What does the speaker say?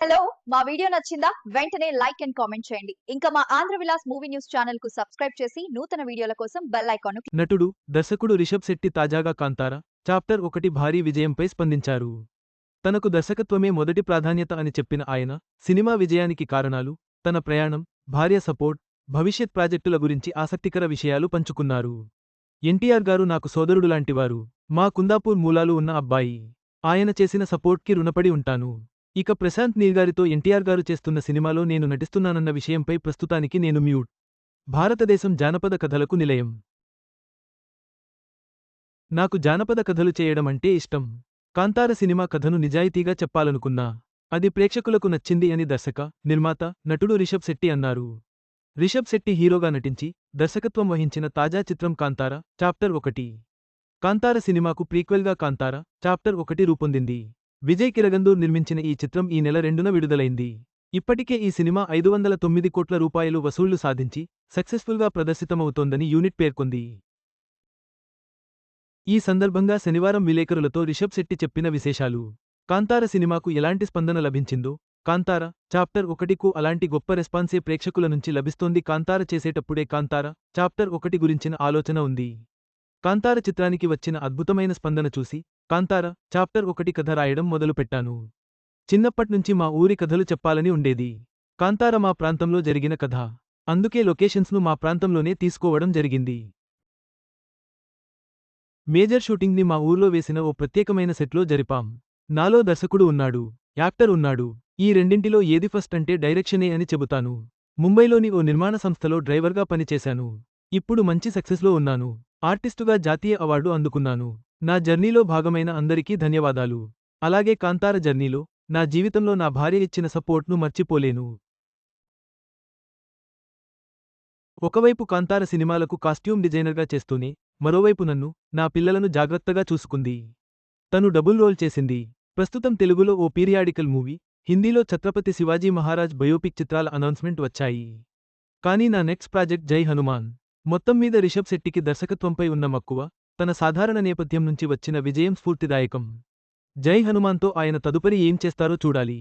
Hello మా video నచ్చిందా వెంటనే లైక్ అండ్ కామెంట్ చేయండి. ఇంకా మా Andhra Vilas movie news channel కు సబ్స్క్రైబ్ చేసి నూతన వీడియోల కోసం బెల్ ఐకాన్ నటుడు, దర్శకుడు రిషబ్ శెట్టి తాజాగా కాంతారా చాప్టర్ 1 భారీ విజయంపై స్పందించారు. తనకు దర్శకత్వమే మొదటి ప్రాధాన్యత అని చెప్పిన ఆయన, సినిమా విజయానికి కారణాలు, తన ప్రయాణం, భార్య సపోర్ట్, భవిష్యత్ ప్రాజెక్టుల గురించి ఆసక్తికర విషయాలు పంచుకున్నారు. ఎన్టీఆర్ గారు నాకు సోదరుడులాంటివారు. మా కుందాపూర్ మూలాలు ఉన్న అబ్బాయి. ఆయన చేసిన సపోర్ట్కి రుణపడి ఉంటాను. ఇక ప్రశాంత్ నీల్ గారితో ఎన్టీఆర్ గారు చేస్తున్న సినిమాలో నేను నటిస్తున్నానన్న విషయంపై ప్రస్తుతానికి నేను మ్యూట్. భారతదేశం జానపద కథలకు నిలయం. నాకు జానపద కథలు చేయడం అంటే ఇష్టం. కాంతార సినిమా కథను నిజాయితీగా చెప్పాలనుకున్నా. అది ప్రేక్షకులకు నచ్చింది అని దర్శక, నిర్మాత, నటుడు రిషబ్ శెట్టి అన్నారు. రిషబ్ శెట్టి హీరోగా నటించి, దర్శకత్వం వహించిన తాజా చిత్రం కాంతార, చాప్టర్ 1. కాంతార సినిమాకు ప్రీక్వెల్గా కాంతార, చాప్టర్ 1 రూపొందింది. విజయ్ కిరగందూర్ నిర్మించిన ఈ చిత్రం ఈ నెల 2న విడుదలైంది. ఇప్పటికే ఈ సినిమా 509 కోట్ల రూపాయలు వసూళ్లు సాధించి, సక్సెస్ఫుల్గా ప్రదర్శితమవుతోందని యూనిట్ పేర్కొంది. ఈ సందర్భంగా శనివారం విలేకరులతో రిషబ్ శెట్టి చెప్పిన విశేషాలు. కాంతార సినిమాకు ఎలాంటి స్పందన లభించిందో, కాంతార, చాప్టర్ 1కు అలాంటి గొప్ప రెస్పాన్సే ప్రేక్షకుల నుంచి లభిస్తోంది. కాంతార చేసేటప్పుడే కాంతార, చాప్టర్ 1 గురించిన ఆలోచన ఉంది. కాంతార చిత్రానికి వచ్చిన అద్భుతమైన స్పందన చూసి, కాంతార, చాప్టర్ 1 కథ రాయడం మొదలుపెట్టాను. చిన్నప్పట్నుంచి మా ఊరి కథలు చెప్పాలని ఉండేది. కాంతార మా ప్రాంతంలో జరిగిన కథ. అందుకే లొకేషన్స్ను మా ప్రాంతంలోనే తీసుకోవడం జరిగింది. మేజర్ షూటింగ్ని మా ఊర్లో వేసిన ఓ ప్రత్యేకమైన సెట్లో జరిపాం. నాలో దర్శకుడు ఉన్నాడు, యాక్టర్ ఉన్నాడు. ఈ రెండింటిలో ఏది ఫస్ట్ అంటే డైరెక్షనే అని చెబుతాను. ముంబైలోని ఓ నిర్మాణ సంస్థలో డ్రైవర్గా పనిచేశాను. ఇప్పుడు మంచి సక్సెస్లో ఉన్నాను. ఆర్టిస్టుగా జాతీయ అవార్డు అందుకున్నాను. నా జర్నీలో భాగమైన అందరికీ ధన్యవాదాలు. అలాగే కాంతార జర్నీలో, నా జీవితంలో నా భార్య ఇచ్చిన సపోర్ట్ను మర్చిపోలేను. ఒకవైపు కాంతార సినిమాలకు కాస్ట్యూమ్ డిజైనర్గా చేస్తూనే, మరోవైపు నన్ను, నా పిల్లలను జాగ్రత్తగా చూసుకుంది. తను డబుల్ రోల్ చేసింది. ప్రస్తుతం తెలుగులో ఓ పీరియాడికల్ మూవీ, హిందీలో ఛత్రపతి శివాజీ మహారాజ్ బయోపిక్ చిత్రాల అనౌన్స్మెంట్ వచ్చాయి. కానీ నా నెక్స్ట్ ప్రాజెక్ట్ జై హనుమాన్. మొత్తం మీద రిషబ్ శెట్టికి దర్శకత్వంపై ఉన్న మక్కువ, తన సాధారణ నేపథ్యం నుంచి వచ్చిన విజయం స్ఫూర్తిదాయకం. జై హనుమాన్తో ఆయన తదుపరి ఏం చేస్తారో చూడాలి.